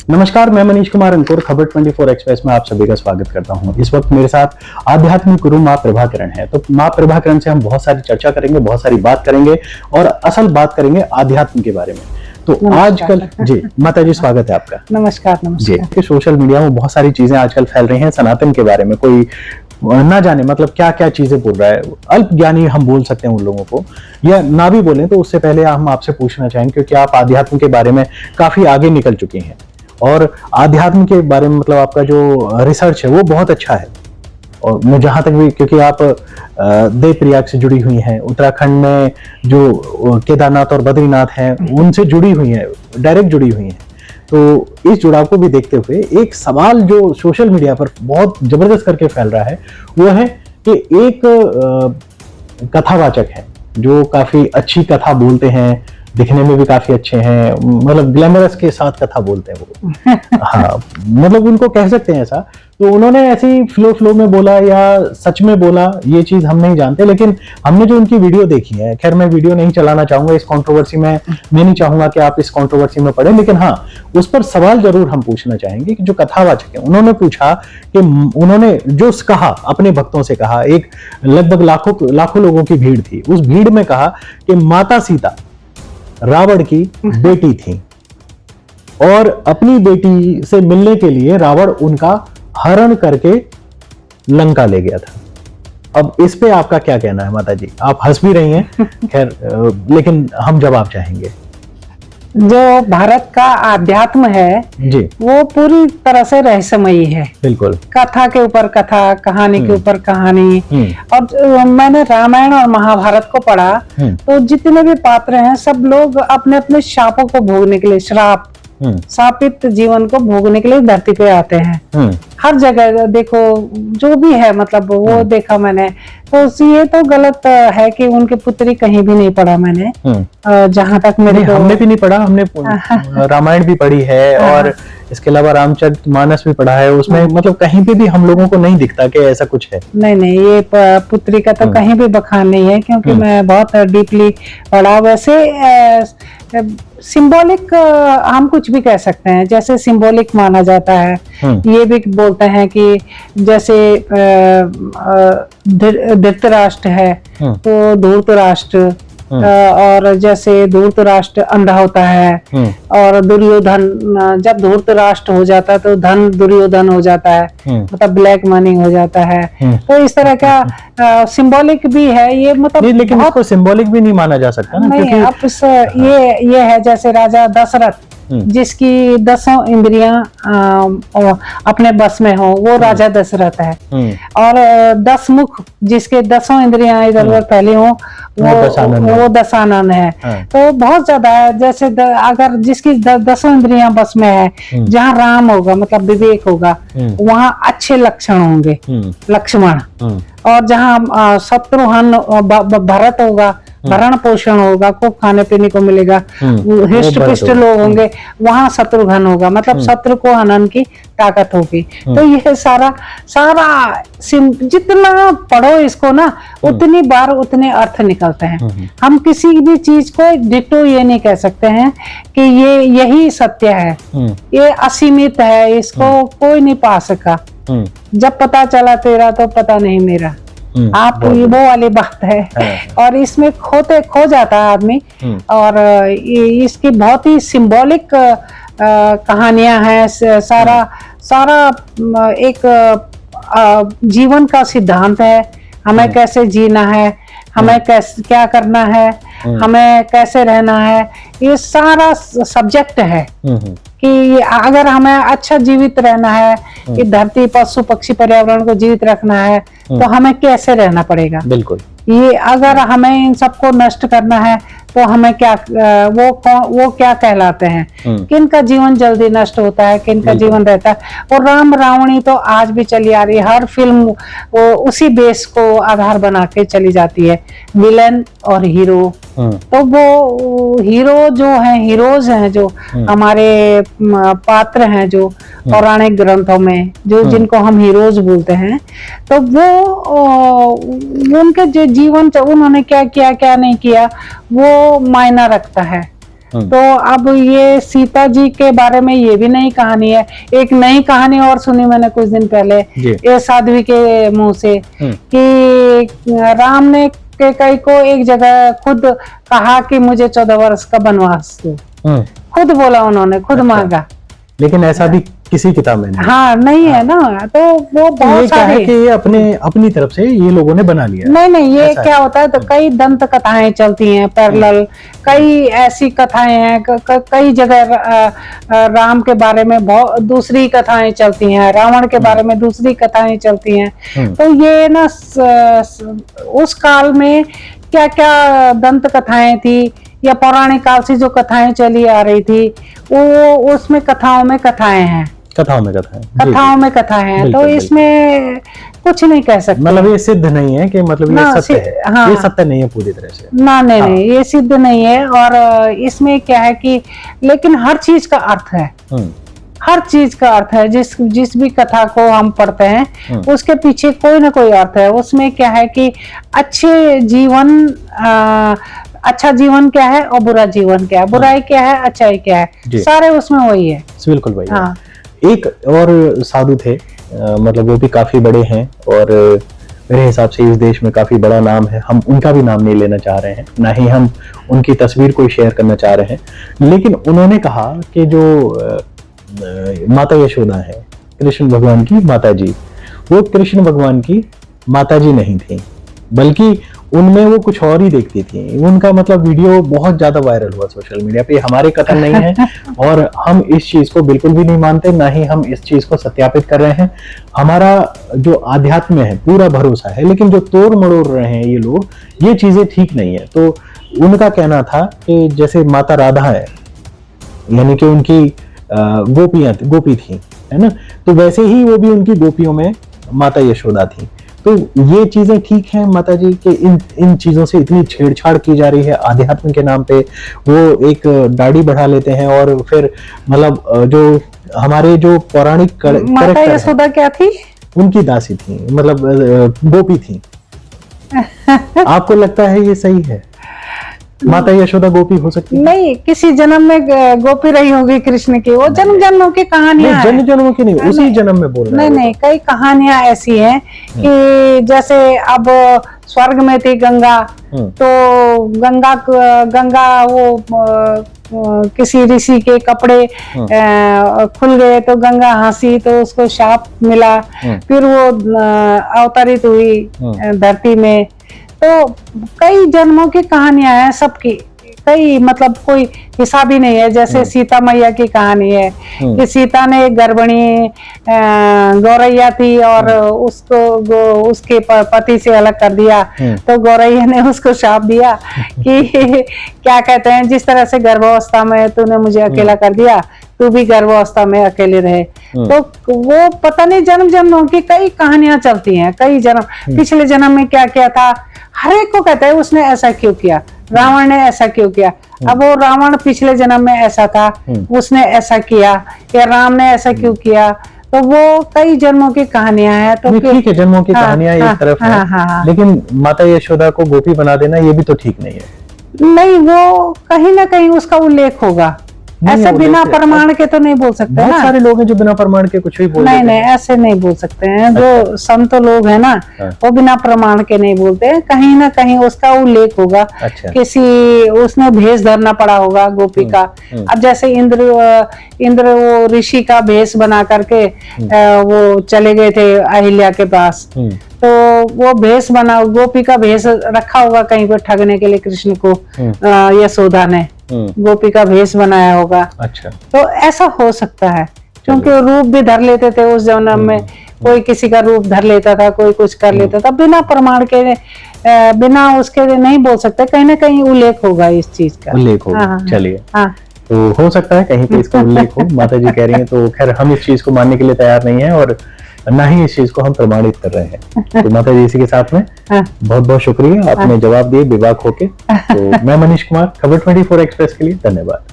नमस्कार, मैं मनीष कुमार अंकुर खबर 24 एक्सप्रेस में आप सभी का स्वागत करता हूं। इस वक्त मेरे साथ आध्यात्मिक गुरु मां प्रभाकरण है। तो मां प्रभाकरण से हम बहुत सारी चर्चा करेंगे, बहुत सारी बात करेंगे और असल बात करेंगे आध्यात्म के बारे में। तो आजकल जी माता जी, स्वागत है आपका। नमस्कार। नमस्कार जी, सोशल मीडिया में बहुत सारी चीजें आजकल फैल रही हैं सनातन के बारे में। कोई ना जाने मतलब क्या क्या चीजें बोल रहा है। अल्प ज्ञानी हम बोल सकते हैं उन लोगों को, या ना भी बोलें। तो उससे पहले हम आपसे पूछना चाहेंगे, क्योंकि आप आध्यात्म के बारे में काफी आगे निकल चुकी हैं और आध्यात्म के बारे में मतलब आपका जो रिसर्च है वो बहुत अच्छा है। और मैं जहाँ तक भी, क्योंकि आप देवप्रयाग से जुड़ी हुई हैं, उत्तराखंड में जो केदारनाथ और बद्रीनाथ हैं उनसे जुड़ी हुई हैं, डायरेक्ट जुड़ी हुई हैं। तो इस जुड़ाव को भी देखते हुए एक सवाल जो सोशल मीडिया पर बहुत जबरदस्त करके फैल रहा है वो है कि एक कथावाचक है जो काफी अच्छी कथा बोलते हैं, दिखने में भी काफी अच्छे हैं, मतलब ग्लैमरस के साथ कथा बोलते हैं वो। हाँ, मतलब उनको कह सकते हैं ऐसा। तो उन्होंने ऐसी फ्लो में बोला या सच में बोला ये चीज हम नहीं जानते, लेकिन हमने जो उनकी वीडियो देखी है, खैर मैं वीडियो नहीं चलाना चाहूंगा इस कंट्रोवर्सी में, मैं नहीं चाहूंगा कि आप इस कंट्रोवर्सी में पड़े, लेकिन हाँ उस पर सवाल जरूर हम पूछना चाहेंगे कि जो कथावाचक है उन्होंने पूछा कि उन्होंने जो कहा, अपने भक्तों से कहा, एक लगभग लाखों लोगों की भीड़ थी, उस भीड़ में कहा कि माता सीता रावण की बेटी थी और अपनी बेटी से मिलने के लिए रावण उनका हरण करके लंका ले गया था। अब इस पे आपका क्या कहना है माता जी? आप हंस भी रही हैं, खैर लेकिन हम जवाब चाहेंगे। जो भारत का आध्यात्म है जी, वो पूरी तरह से रहस्यमयी है। बिल्कुल, कथा के ऊपर कथा, कहानी के ऊपर कहानी। और मैंने रामायण और महाभारत को पढ़ा तो जितने भी पात्र हैं सब लोग अपने अपने शापों को भोगने के लिए, शापित जीवन को भोगने के लिए धरती पे आते हैं। हर जगह देखो जो भी है, मतलब वो देखा मैंने। तो ये तो गलत है कि उनके पुत्री कहीं भी नहीं पढ़ा मैंने, जहां तक मेरे को हमने भी नहीं पढ़ा। हमने रामायण भी पढ़ी है और इसके अलावा रामचरितमानस भी पढ़ा है। उसमें मतलब कहीं पे भी हम लोगों को नहीं दिखता कि ऐसा कुछ है। नहीं, ये पुत्री का तो कहीं भी बखान नहीं है, क्योंकि मैं बहुत डीपली पढ़ा। वैसे सिंबॉलिक हम कुछ भी कह सकते हैं, जैसे सिंबॉलिक माना जाता है। ये भी बोलते हैं कि जैसे धृतराष्ट्र है तो धूर्तराष्ट्र, और जैसे धूर्तराष्ट्र अंधा होता है और दुर्योधन, जब धूर्तराष्ट्र हो जाता है तो धन दुर्योधन हो जाता है, मतलब ब्लैक मनी हो जाता है। तो इस तरह का सिंबॉलिक भी है ये, मतलब नहीं, लेकिन इसको सिंबॉलिक भी नहीं माना जा सकता ना, नहीं। अब ये है जैसे राजा दशरथ जिसकी 10 इंद्रियां अपने बस में हो, वो राजा दशरथ है। और 10 मुख जिसके 10 इंद्रियां इधर उधर फैली हो, वो दशानन है। तो बहुत ज्यादा है। जैसे अगर जिसकी 10 इंद्रियां बस में है, जहाँ राम होगा मतलब विवेक होगा, वहाँ अच्छे लक्षण होंगे, लक्ष्मण। और जहाँ शत्रुघ्न भरत होगा, भरण पोषण होगा, खूब खाने पीने को मिलेगा, हिष्ट पिष्ट लोग होंगे, वहां शत्रुघ्न होगा, मतलब शत्रु को हनन की ताकत होगी। तो ये सारा जितना पढ़ो इसको ना, उतनी बार उतने अर्थ निकलते हैं। हम किसी भी चीज को डिटो ये नहीं कह सकते हैं कि ये यही सत्य है, ये असीमित है, इसको कोई नहीं पा सका। जब पता चला तेरा तो पता नहीं मेरा, आप वो वाली बात है। और इसमें खो जाता है आदमी। और इसकी बहुत ही सिंबॉलिक कहानियां हैं। सारा एक जीवन का सिद्धांत है, हमें कैसे जीना है, हमें कैसे क्या करना है, हमें कैसे रहना है, ये सारा सब्जेक्ट है कि अगर हमें अच्छा जीवित रहना है, कि धरती पशु पक्षी पर्यावरण को जीवित रखना है, तो हमें कैसे रहना पड़ेगा। बिल्कुल, ये अगर हमें इन सबको नष्ट करना है तो हमें क्या, वो क्या कहलाते हैं, किनका जीवन जल्दी नष्ट होता है, किनका जीवन रहता है। और राम रावणी तो आज भी चली आ रही है, हर फिल्म वो उसी बेस को आधार बना के चली जाती है, विलन और हीरो। तो वो हीरो जो है, हीरोज हैं जो हमारे पात्र हैं जो पौराणिक ग्रंथों में, जो जिनको हम हीरोज बोलते हैं, तो वो उनके जो जीवन उन्होंने क्या किया क्या नहीं किया वो मायना रखता है। तो अब ये सीता जी के बारे में ये भी नई कहानी है। एक नई कहानी और सुनी मैंने कुछ दिन पहले ये साध्वी के मुंह से कि राम ने कैकेयी को एक जगह खुद कहा कि मुझे 14 वर्ष का वनवास दो, खुद बोला उन्होंने, खुद मांगा। लेकिन ऐसा भी किसी किताब में नहीं। हाँ नहीं है ना, तो वो बहुत सारे है कि ये अपनी तरफ से ये लोगों ने बना लिया। नहीं ये क्या होता है, तो कई दंत कथाएं चलती हैं पैरेलल, कई ऐसी कथाएं हैं, कई जगह राम के बारे में बहुत दूसरी कथाएं चलती हैं, रावण के बारे में दूसरी कथाएं चलती हैं। तो ये ना उस काल में क्या क्या दंत कथाएं थी या पौराणिक काल से जो कथाएं चली आ रही थी, वो उसमें कथाओं में कथाएं हैं, कथाओं में कथाएं हैं। तो इसमें कुछ नहीं कह सकते, मतलब ये सिद्ध नहीं है कि मतलब ये सत्य है। हाँ, ये सत्य नहीं है पूरी तरह से ना, नहीं ये सिद्ध नहीं है। और इसमें क्या है कि लेकिन हर चीज का अर्थ है, हर चीज का अर्थ है। जिस भी कथा को हम पढ़ते हैं उसके पीछे कोई ना कोई अर्थ है। उसमें क्या है कि अच्छा जीवन क्या है और बुरा जीवन क्या है, बुराई क्या है, अच्छाई क्या है, सारे उसमें वही है। बिल्कुल भाई। हाँ। एक और साधु थे, मतलब वो भी काफी बड़े हैं और मेरे हिसाब से इस देश में काफी बड़ा नाम है। हम उनका भी नाम नहीं लेना चाह रहे हैं, ना ही हम उनकी तस्वीर को शेयर करना चाह रहे हैं। लेकिन उन्होंने कहा कि जो माता यशोदा है, कृष्ण भगवान की माता जी, वो कृष्ण भगवान की माता जी नहीं थी, बल्कि उनमें वो कुछ और ही देखती थी। उनका मतलब वीडियो बहुत ज्यादा वायरल हुआ सोशल मीडिया पे। हमारे कथन नहीं है और हम इस चीज को बिल्कुल भी नहीं मानते, ना ही हम इस चीज को सत्यापित कर रहे हैं। हमारा जो आध्यात्म है पूरा भरोसा है, लेकिन जो तोड़ मड़ोड़ रहे हैं ये लोग, ये चीजें ठीक नहीं है। तो उनका कहना था कि जैसे माता राधा है, यानी कि उनकी गोपी थी, है ना, तो वैसे ही वो भी उनकी गोपियों में माता यशोदा थी। तो ये चीजें ठीक है माता जी के इन चीजों से इतनी छेड़छाड़ की जा रही है आध्यात्म के नाम पे। वो एक दाढ़ी बढ़ा लेते हैं और फिर मतलब जो हमारे जो पौराणिक माता यशोदा क्या थी, उनकी दासी थी, मतलब गोपी थी। आपको लगता है ये सही है? माता यशोदा गोपी हो सकती है? नहीं, किसी जन्म में गोपी रही होगी कृष्ण की, वो जन्म जन्मों की कहानियां हैं। जन्म जन्मों की नहीं, उसी जन्म में बोल रहे हैं। नहीं, कई कहानियां ऐसी हैं कि जैसे अब स्वर्ग में थी गंगा, तो गंगा वो किसी ऋषि के कपड़े खुल गए तो गंगा हंसी, तो उसको शाप मिला, फिर वो अवतरित हुई धरती में। तो कई जन्मों की कहानियां हैं सबकी, कई मतलब कोई हिसाब ही नहीं है। जैसे सीता मैया की कहानी है कि सीता ने एक गर्भिणी गौरैया थी और उसके पति से अलग कर दिया, तो गौरैया ने उसको शाप दिया कि क्या कहते हैं, जिस तरह से गर्भावस्था में तूने मुझे अकेला कर दिया, तू भी गर्भावस्था में अकेले रहे। तो वो पता नहीं जन्म जन्मों की कई कहानियां चलती हैं, कई जन्म, पिछले जन्म में क्या किया था, हर एक को कहता है उसने ऐसा क्यों किया, रावण ने ऐसा क्यों किया। अब वो रावण पिछले जन्म में ऐसा था, उसने ऐसा किया, या राम ने ऐसा क्यों किया। तो वो कई जन्मों की कहानियां हैं। तो ठीक है, जन्मों की कहानियां एक तरफ है, लेकिन माता यशोदा को गोपी बना देना ये भी तो ठीक नहीं है। नहीं, वो कहीं ना कहीं उसका उल्लेख होगा, ऐसे बिना प्रमाण के तो नहीं बोल सकते ना। बहुत सारे लोग हैं जो बिना प्रमाण के कुछ भी बोल देते हैं। नहीं, ऐसे नहीं बोल सकते हैं। जो संत लोग हैं ना, वो बिना प्रमाण के नहीं बोलते हैं, कहीं ना कहीं उसका उल्लेख होगा। किसी उसने भेष धरना पड़ा होगा गोपी का। अब जैसे इंद्र वो ऋषि का भेष बना करके वो चले गए थे अहिल्या के पास, तो वो भेष बना, गोपी का भेष रखा होगा कहीं पर ठगने के लिए कृष्ण को, यशोदा ने गोपी का भेष बनाया होगा। अच्छा, तो ऐसा हो सकता है, क्योंकि रूप भी धर लेते थे उस जन्म में, कोई किसी का रूप धर लेता था, कोई कुछ कर लेता था, बिना प्रमाण के बिना उसके नहीं बोल सकते। कहीं ना कहीं उल्लेख होगा इस चीज का, उल्लेख होगा। चलिए, तो हो सकता है कहीं पे इसका उल्लेख हो। माता जी कह रही हैं, तो खैर हम इस चीज को मानने के लिए तैयार नहीं है और ना ही इस चीज को हम प्रमाणित कर रहे हैं। तो माता जी इसी के साथ में बहुत बहुत शुक्रिया, आपने जवाब दिए बेबाक होके। तो मैं मनीष कुमार, खबर 24 एक्सप्रेस के लिए धन्यवाद।